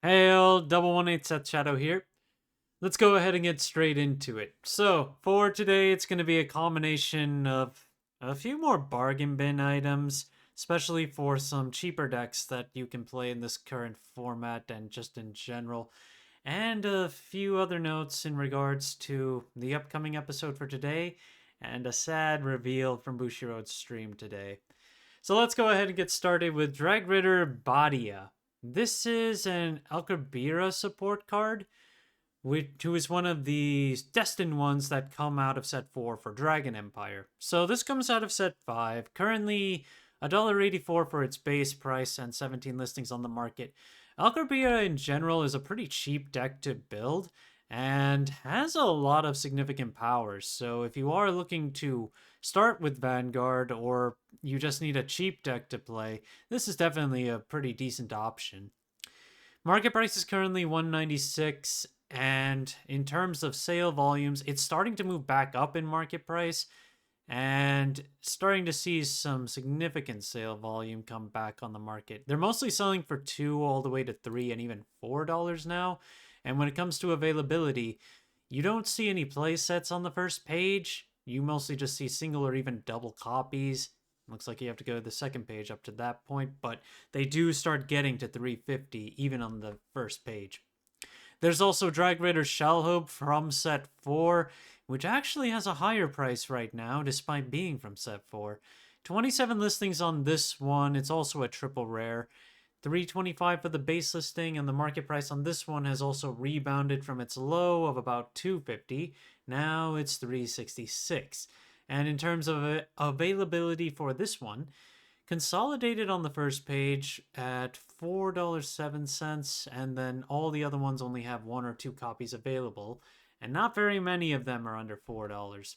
Hail, 118 Seth Shadow here. Let's go ahead and get straight into it. So, for today, it's going to be a combination of a few more bargain bin items, especially for some cheaper decks that you can play in this current format and just in general, and a few other notes in regards to the upcoming episode for today, and a sad reveal from Bushiroad's stream today. So let's go ahead and get started with Dragritter Badia. This is an Alcabira support card, who is one of the destined ones that come out of set 4 for Dragon Empire. So this comes out of set 5, currently $1.84 for its base price and 17 listings on the market. Alcabira in general is a pretty cheap deck to build and has a lot of significant powers. So if you are looking to start with Vanguard or you just need a cheap deck to play, this is definitely a pretty decent option. Market price is currently $196, and in terms of sale volumes, it's starting to move back up in market price and starting to see some significant sale volume come back on the market. They're mostly selling for $2 all the way to $3 and even $4 now. And when it comes to availability, you don't see any play sets on the first page. You mostly just see single or even double copies. Looks like you have to go to the second page up to that point, but they do start getting to 350 even on the first page. There's also Dragritter Shellhope from set 4, which actually has a higher price right now despite being from set 4. 27 listings on this one. It's also a triple rare. $325 for the base listing, and the market price on this one has also rebounded from its low of about $250. Now it's $366. And in terms of availability for this one, consolidated on the first page at $4.07, and then all the other ones only have 1 or 2 copies available, and not very many of them are under $4.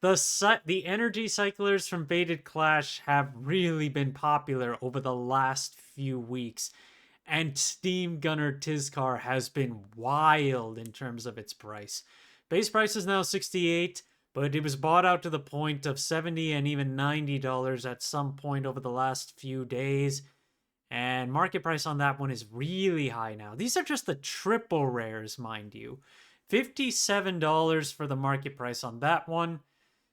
The energy cyclers from Fated Clash have really been popular over the last few weeks, and Steam Gunner Tizkar has been wild in terms of its price. Base price is now $68, but it was bought out to the point of $70 and even $90 at some point over the last few days, and market price on that one is really high now. These are just the triple rares, mind you. $57 for the market price on that one.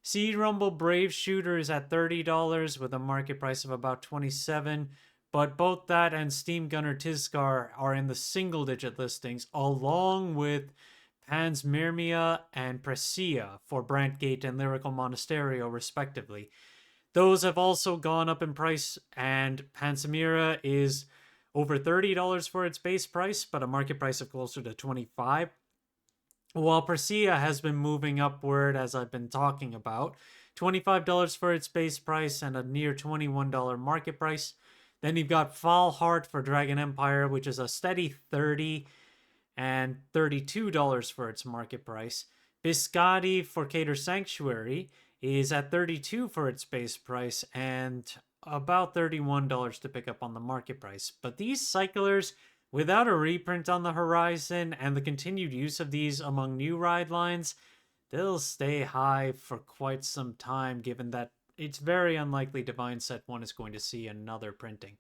Seed Rumble Brave Shooter is at $30 with a market price of about $27, but both that and Steam Gunner Tizkar are in the single-digit listings, along with Panspermia and Presea for Brantgate and Lyrical Monasterio, respectively. Those have also gone up in price, and Panspermia is over $30 for its base price, but a market price of closer to $25. While Presea has been moving upward, as I've been talking about, $25 for its base price and a near $21 market price. Then you've got Falheart for Dragon Empire, which is a steady $30 and $32 for its market price. Biscotti for Cater Sanctuary is at $32 for its base price and about $31 to pick up on the market price. But these cyclers, without a reprint on the horizon and the continued use of these among new ride lines, they'll stay high for quite some time, given that it's very unlikely Divine Set 1 is going to see another printing.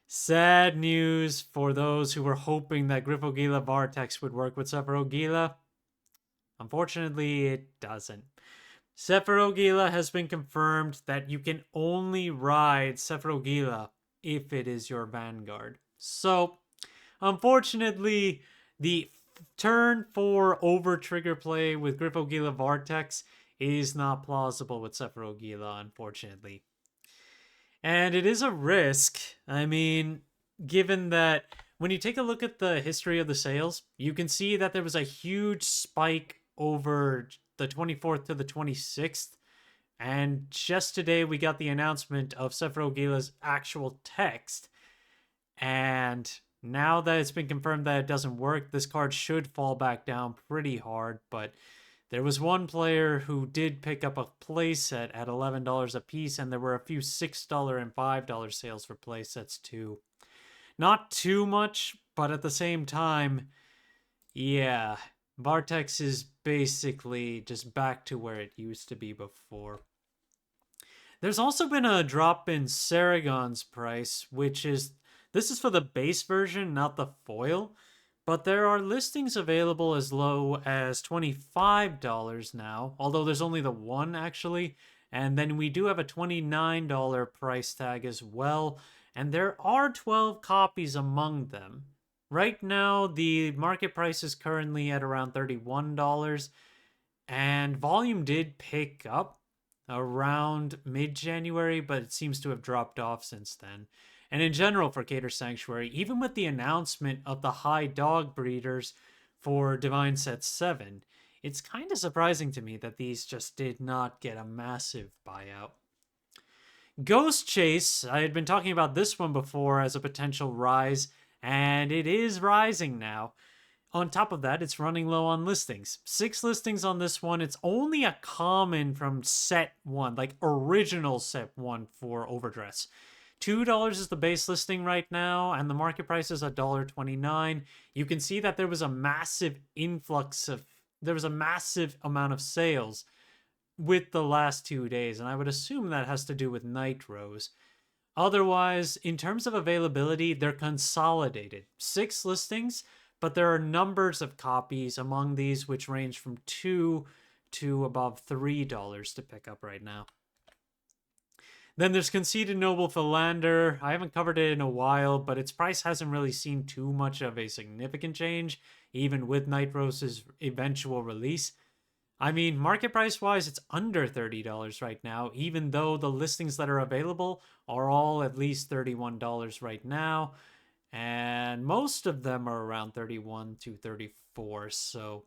Sad news for those who were hoping that Griphogila Vortex would work with Sephirogila. Unfortunately, it doesn't. Sephirogila has been confirmed that you can only ride Sephirogila if it is your Vanguard. So, unfortunately, the turn 4 over trigger play with Griphogila Vortex is not plausible with Sephirogila, unfortunately. And it is a risk. I mean, given that when you take a look at the history of the sales, you can see that there was a huge spike over the 24th to the 26th. And just today, we got the announcement of Sephirogila's actual text. And now that it's been confirmed that it doesn't work, this card should fall back down pretty hard. But there was one player who did pick up a playset at $11 a piece, and there were a few $6 and $5 sales for playsets too. Not too much, but at the same time, yeah, Vortex is basically just back to where it used to be before. There's also been a drop in Sargon's price, which is This is for the base version, not the foil. But there are listings available as low as $25 now, although there's only the one actually. And then we do have a $29 price tag as well, and there are 12 copies among them. Right now, the market price is currently at around $31, and volume did pick up around mid-January, but it seems to have dropped off since then. And in general for Cater Sanctuary, even with the announcement of the high dog breeders for DivineZ 7, it's kind of surprising to me that these just did not get a massive buyout. Ghost Chase, I had been talking about this one before as a potential rise, and it is rising now. On top of that, it's running low on listings. 6 listings on this one. It's only a common from set 1, like original set 1 for Overdress. $2 is the base listing right now, and the market price is $1.29. You can see that there was a massive amount of sales with the last 2 days, and I would assume that has to do with Nitros. Otherwise, in terms of availability, they're consolidated. 6 listings, but there are numbers of copies among these which range from $2 to above $3 to pick up right now. Then there's Conceited Noble Philander. I haven't covered it in a while, but its price hasn't really seen too much of a significant change, even with Nitros' eventual release. I mean, market price-wise, it's under $30 right now, even though the listings that are available are all at least $31 right now, and most of them are around $31 to $34, so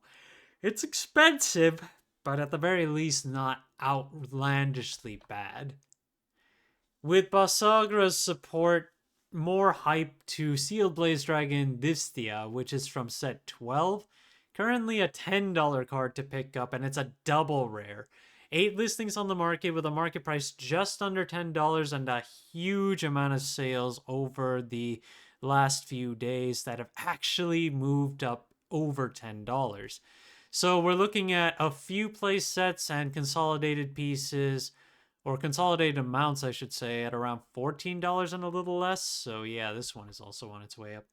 it's expensive, but at the very least not outlandishly bad. With Basagra's support, more hype to Sealed Blaze Dragon Dysthia, which is from set 12. Currently a $10 card to pick up, and it's a double rare. 8 listings on the market with a market price just under $10 and a huge amount of sales over the last few days that have actually moved up over $10. So we're looking at a few play sets and consolidated pieces, or consolidated amounts, I should say, at around $14 and a little less. So yeah, this one is also on its way up.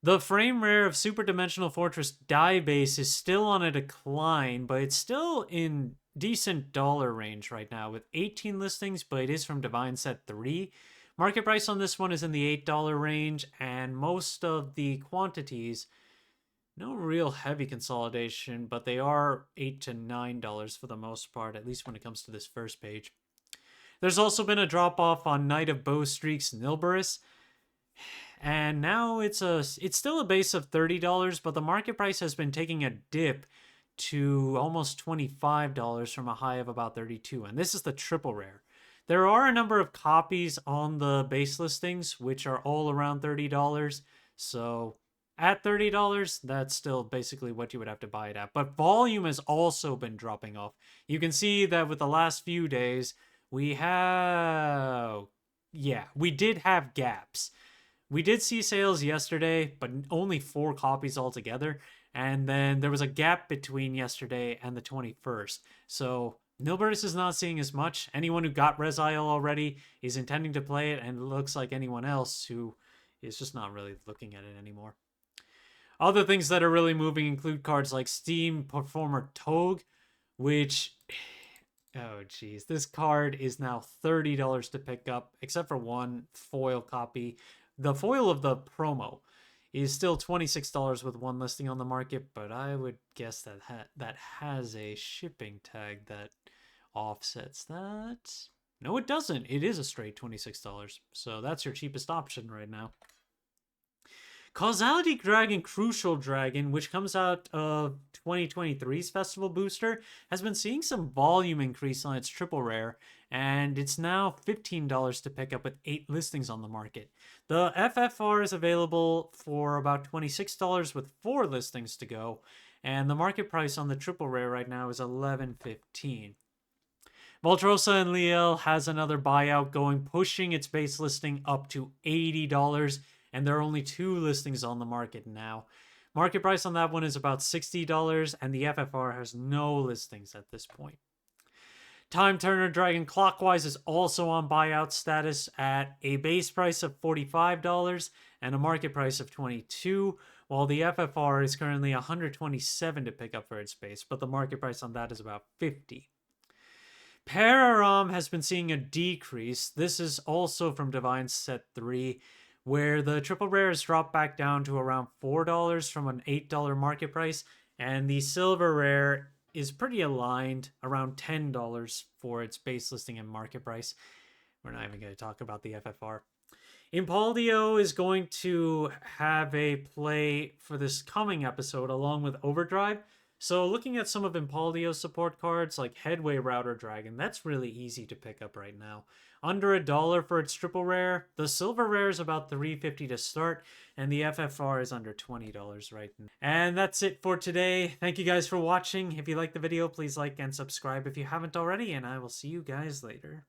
The frame rare of Super Dimensional Fortress Diebase is still on a decline, but it's still in decent dollar range right now with 18 listings, but it is from DivineZ 3. Market price on this one is in the $8 range, and most of the quantities, no real heavy consolidation, but they are $8 to $9 for the most part, at least when it comes to this first page. There's also been a drop-off on Knight of Bowstreak's Nilberis, and now it's still a base of $30, but the market price has been taking a dip to almost $25 from a high of about $32, and this is the triple rare. There are a number of copies on the base listings, which are all around $30, so at $30, that's still basically what you would have to buy it at. But volume has also been dropping off. You can see that with the last few days, we did have gaps. We did see sales yesterday, but only 4 copies altogether. And then there was a gap between yesterday and the 21st. So Nilberis is not seeing as much. Anyone who got Res Isle already is intending to play it, and it looks like anyone else who is just not really looking at it anymore. Other things that are really moving include cards like Steam Performer Togue, which, oh geez, this card is now $30 to pick up, except for one foil copy. The foil of the promo is still $26 with one listing on the market, but I would guess that that has a shipping tag that offsets that. No, it doesn't. It is a straight $26, so that's your cheapest option right now. Causality Dragon Crucial Dragon, which comes out of 2023's Festival Booster, has been seeing some volume increase on its triple rare, and it's now $15 to pick up with 8 listings on the market. The FFR is available for about $26 with 4 listings to go, and the market price on the triple rare right now is $11.15. Voltrosa and Liel has another buyout going, pushing its base listing up to $80, and there are only 2 listings on the market now. Market price on that one is about $60, and the FFR has no listings at this point. Time Turner Dragon Clockwise is also on buyout status at a base price of $45 and a market price of $22, while the FFR is currently $127 to pick up for its base, but the market price on that is about $50. Pararam has been seeing a decrease. This is also from DivineZ Set 3, where the triple rare has dropped back down to around $4 from an $8 market price, and the silver rare is pretty aligned, around $10 for its base listing and market price. We're not even going to talk about the FFR. Impaldio is going to have a play for this coming episode along with Overdrive. So looking at some of Impaldio's support cards like Headway Router Dragon, that's really easy to pick up right now. Under $1 for its triple rare. The silver rare is about $3.50 to start, and the FFR is under $20 right now. And that's it for today. Thank you guys for watching. If you liked the video, please like and subscribe if you haven't already, and I will see you guys later.